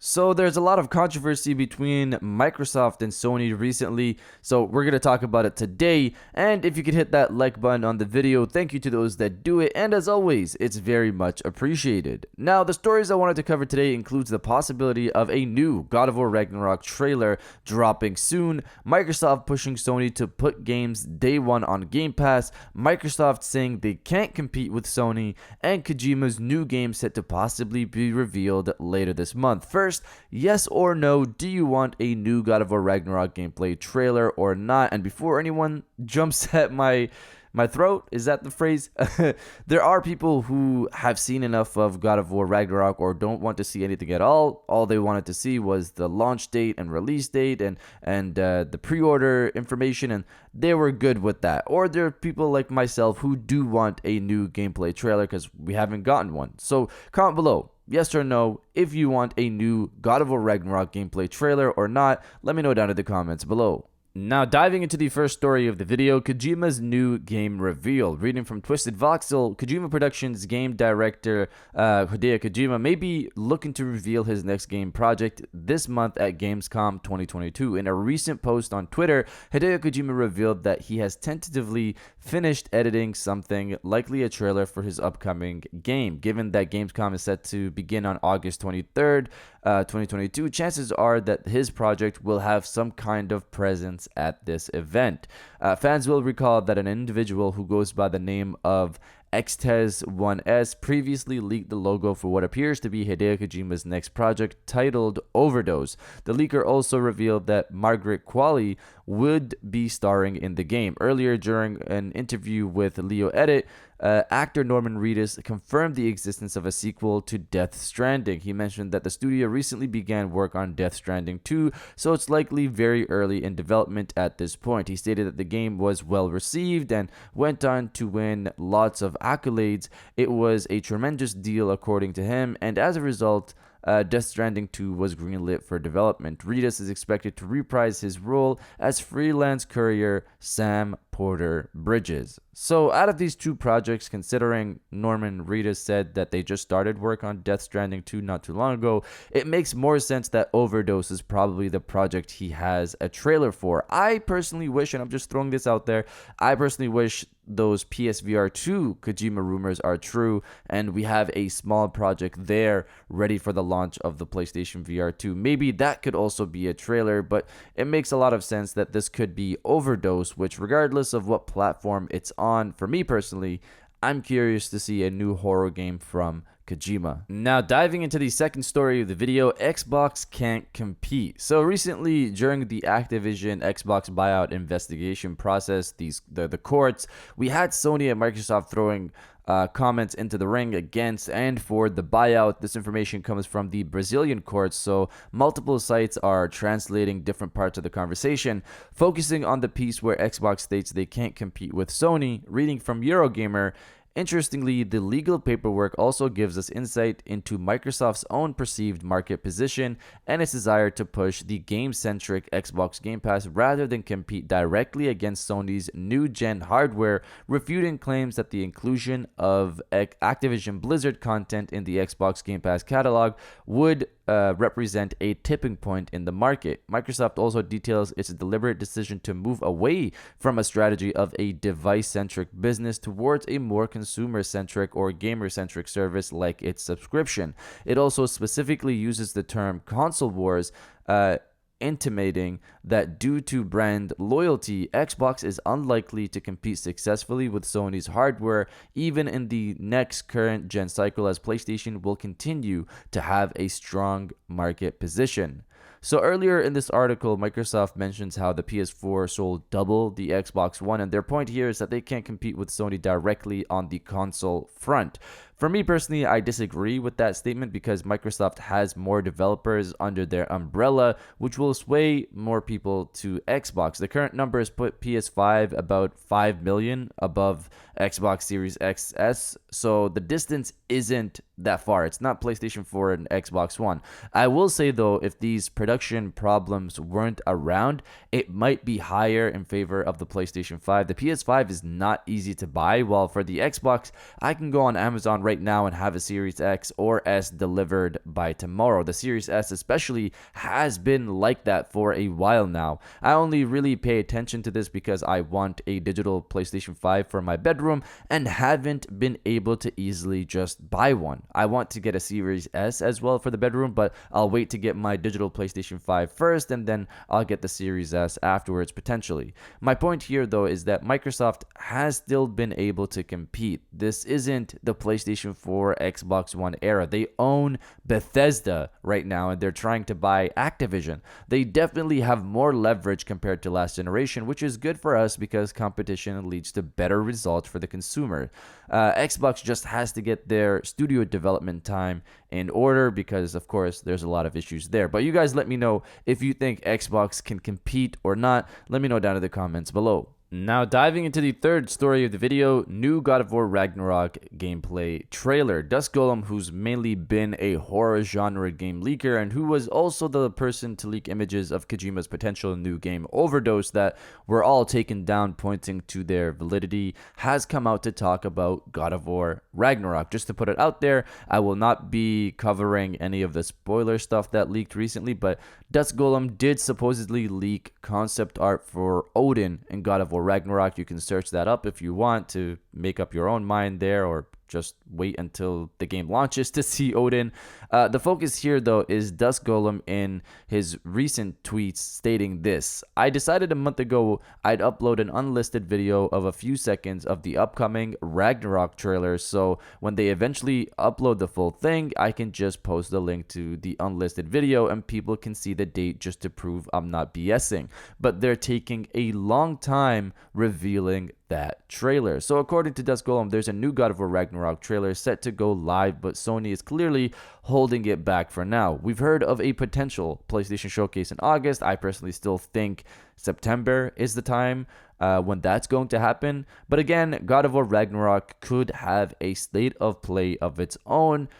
So there's a lot of controversy between Microsoft and Sony recently, so we're going to talk about it today. And if you could hit that like button on the video, thank you to those that do it, and as always, it's very much appreciated. Now, the stories I wanted to cover today includes the possibility of a new God of War Ragnarok trailer dropping soon, Microsoft pushing Sony to put games day one on Game Pass, Microsoft saying they can't compete with Sony, and Kojima's new game set to possibly be revealed later this month. First, yes or no, do you want a new God of War Ragnarok gameplay trailer or not? And before anyone jumps at my throat, is that the phrase? There are people who have seen enough of God of War Ragnarok or don't want to see anything at all. All they wanted to see was the launch date and release date and the pre-order information, and they were good with that. Or there are people like myself who do want a new gameplay trailer because we haven't gotten one. So comment below, yes or no, if you want a new God of War Ragnarok gameplay trailer or not. Let me know down in the comments below. Now, diving into the first story of the video, Kojima's new game reveal. Reading from Twisted Voxel, Kojima Productions game director Hideo Kojima may be looking to reveal his next game project this month at Gamescom 2022. In a recent post on Twitter, Hideo Kojima revealed that he has tentatively finished editing something, likely a trailer for his upcoming game. Given that Gamescom is set to begin on August 23rd, 2022, chances are that his project will have some kind of presence at this event. Fans will recall that an individual who goes by the name of Xtez1S previously leaked the logo for what appears to be Hideo Kojima's next project, titled Overdose. The leaker also revealed that Margaret Qualley would be starring in the game. Earlier, during an interview with Leo Edit, actor Norman Reedus confirmed the existence of a sequel to Death Stranding. He mentioned that the studio recently began work on Death Stranding 2, so it's likely very early in development at this point. He stated that the game was well received and went on to win lots of accolades. It was a tremendous deal, according to him, and as a result, Death Stranding 2 was greenlit for development. Reedus is expected to reprise his role as freelance courier Sam Porter Bridges. So out of these two projects, considering Norman Reedus said that they just started work on Death Stranding 2 not too long ago, it makes more sense that Overdose is probably the project he has a trailer for. I personally wish, and I'm just throwing this out there, I personally wish those PSVR 2 Kojima rumors are true and we have a small project there ready for the launch of the PlayStation VR 2. Maybe that could also be a trailer, but it makes a lot of sense that this could be Overdose, which regardless of what platform it's on, for me personally, I'm curious to see a new horror game from Kojima. Now, diving into the second story of the video, Xbox can't compete. So recently, during the Activision Xbox buyout investigation process, the courts, we had Sony and Microsoft throwing comments into the ring against and for the buyout. This information comes from the Brazilian courts, so multiple sites are translating different parts of the conversation. Focusing on the piece where Xbox states they can't compete with Sony, reading from Eurogamer, interestingly, the legal paperwork also gives us insight into Microsoft's own perceived market position and its desire to push the game-centric Xbox Game Pass rather than compete directly against Sony's new-gen hardware, refuting claims that the inclusion of Activision Blizzard content in the Xbox Game Pass catalog would represent a tipping point in the market. Microsoft also details its deliberate decision to move away from a strategy of a device-centric business towards a more consumer-centric or gamer-centric service like its subscription. It also specifically uses the term console wars, intimating that due to brand loyalty, Xbox is unlikely to compete successfully with Sony's hardware even in the next current gen cycle, as PlayStation will continue to have a strong market position. So earlier in this article, Microsoft mentions how the PS4 sold double the Xbox One, and their point here is that they can't compete with Sony directly on the console front. For me personally, I disagree with that statement because Microsoft has more developers under their umbrella, which will sway more people to Xbox. The current numbers put PS5 about 5 million above Xbox Series XS, so the distance isn't that far. It's not PlayStation 4 and Xbox One. I will say though, if these production problems weren't around, it might be higher in favor of the PlayStation 5. The PS5 is not easy to buy, while for the Xbox, I can go on Amazon right now and have a Series X or S delivered by tomorrow. The Series S especially has been like that for a while now. I only really pay attention to this because I want a digital PlayStation 5 for my bedroom and haven't been able to easily just buy one. I want to get a Series S as well for the bedroom, but I'll wait to get my digital PlayStation 5 first, and then I'll get the Series S afterwards potentially. My point here though is that Microsoft has still been able to compete. This isn't the PlayStation 4, Xbox One era. They own Bethesda right now, and they're trying to buy Activision. They definitely have more leverage compared to last generation, which is good for us because competition leads to better results for the consumer. Xbox just has to get their studio development time in order because, of course, there's a lot of issues there. But you guys let me know if you think Xbox can compete or not. Let me know down in the comments below. Now diving into the third story of the video, new God of War Ragnarok gameplay trailer. Dusk Golem, who's mainly been a horror genre game leaker and who was also the person to leak images of Kojima's potential new game Overdose that were all taken down pointing to their validity, has come out to talk about God of War Ragnarok. Just to put it out there, I will not be covering any of the spoiler stuff that leaked recently, but Dusk Golem did supposedly leak concept art for Odin in God of War Ragnarok. You can search that up if you want to make up your own mind there, or just wait until the game launches to see Odin. The focus here though is Dusk Golem in his recent tweets stating this: I decided a month ago I'd upload an unlisted video of a few seconds of the upcoming Ragnarok trailer, so when they eventually upload the full thing, I can just post the link to the unlisted video and people can see the date just to prove I'm not BSing. But they're taking a long time revealing that trailer. So according to Dusk Golem, there's a new God of War Ragnarok trailer set to go live, but Sony is clearly holding it back for now. We've heard of a potential PlayStation showcase in August. I personally still think September is the time when that's going to happen. But again, God of War Ragnarok could have a state of play of its own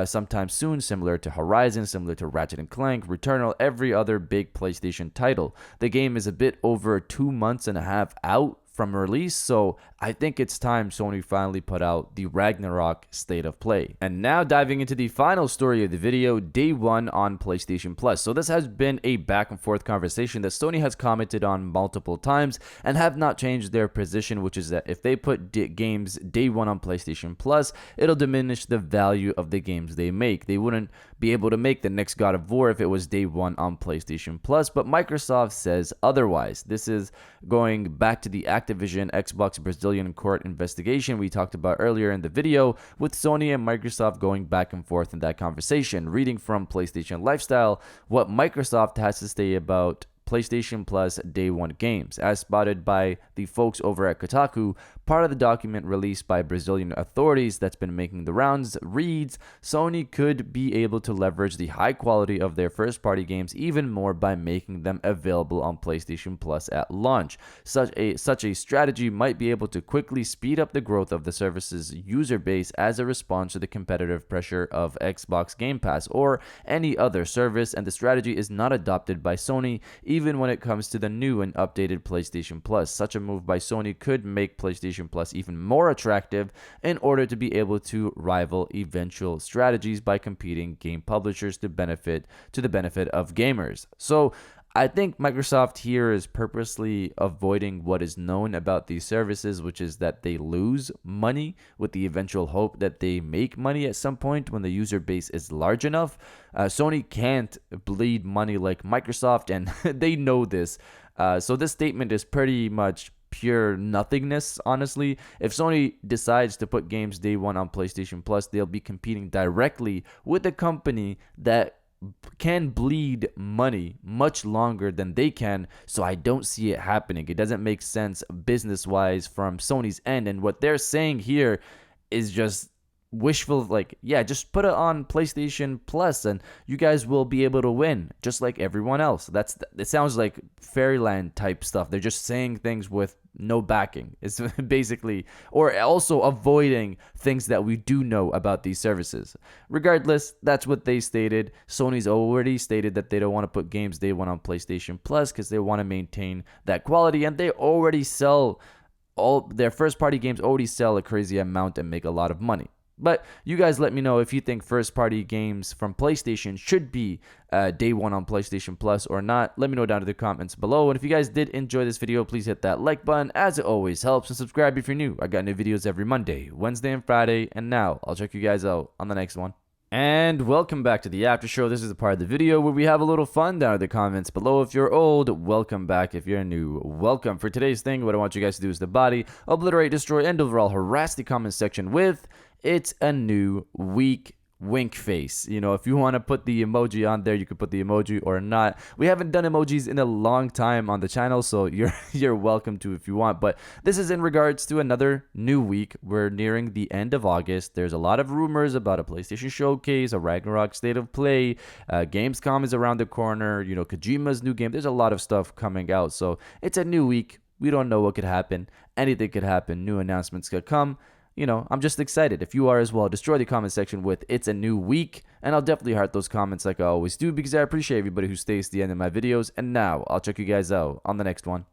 sometime soon, similar to Horizon, similar to Ratchet and Clank, Returnal, every other big PlayStation title. The game is a bit over 2 months and a half out from release, so I think it's time Sony finally put out the Ragnarok state of play. And now diving into the final story of the video, day one on PlayStation Plus. So this has been a back and forth conversation that Sony has commented on multiple times and have not changed their position, which is that if they put games day one on PlayStation Plus, it'll diminish the value of the games they make. They wouldn't be able to make the next God of War if it was day one on PlayStation Plus, but Microsoft says otherwise. This is going back to the Activision Xbox Brazilian court investigation we talked about earlier in the video, with Sony and Microsoft going back and forth in that conversation. Reading from PlayStation Lifestyle, what Microsoft has to say about PlayStation Plus Day 1 games. As spotted by the folks over at Kotaku, part of the document released by Brazilian authorities that's been making the rounds reads, Sony could be able to leverage the high quality of their first-party games even more by making them available on PlayStation Plus at launch. Such a strategy might be able to quickly speed up the growth of the service's user base as a response to the competitive pressure of Xbox Game Pass or any other service, and the strategy is not adopted by Sony even when it comes to the new and updated PlayStation Plus. Such a move by Sony could make PlayStation Plus even more attractive in order to be able to rival eventual strategies by competing game publishers to the benefit of gamers. So I think Microsoft here is purposely avoiding what is known about these services, which is that they lose money with the eventual hope that they make money at some point when the user base is large enough. Sony can't bleed money like Microsoft, and they know this. So this statement is pretty much pure nothingness, honestly. If Sony decides to put games day one on PlayStation Plus, they'll be competing directly with a company that can bleed money much longer than they can, so I don't see it happening. It doesn't make sense business wise from Sony's end, and what they're saying here is just wishful, like, yeah, just put it on PlayStation Plus and you guys will be able to win just like everyone else. It sounds like fairyland type stuff. They're just saying things with no backing. It's basically, or also avoiding things that we do know about these services. Regardless, that's what they stated. Sony's already stated that they don't want to put games day one on PlayStation Plus because they want to maintain that quality, and they already sell all their first party games already sell a crazy amount and make a lot of money. But you guys let me know if you think first party games from PlayStation should be day one on PlayStation Plus or not. Let me know down in the comments below. And if you guys did enjoy this video, please hit that like button as it always helps, and subscribe if you're new. I got new videos every Monday, Wednesday, and Friday. And now I'll check you guys out on the next one. And welcome back to the after show. This is the part of the video where we have a little fun down in the comments below. If you're old, welcome back. If you're new, welcome. For today's thing, what I want you guys to do is the body, obliterate, destroy, and overall harass the comment section with "It's a new week" wink face. You know, if you want to put the emoji on there, you could put the emoji or not. We haven't done emojis in a long time on the channel, so you're welcome to if you want. But this is in regards to another new week. We're nearing the end of August. There's a lot of rumors about a PlayStation showcase, a Ragnarok state of play. Gamescom is around the corner. You know, Kojima's new game. There's a lot of stuff coming out. So it's a new week. We don't know what could happen. Anything could happen. New announcements could come. You know, I'm just excited. If you are as well, destroy the comment section with "It's a new week," and I'll definitely heart those comments like I always do because I appreciate everybody who stays to the end of my videos. And now I'll check you guys out on the next one.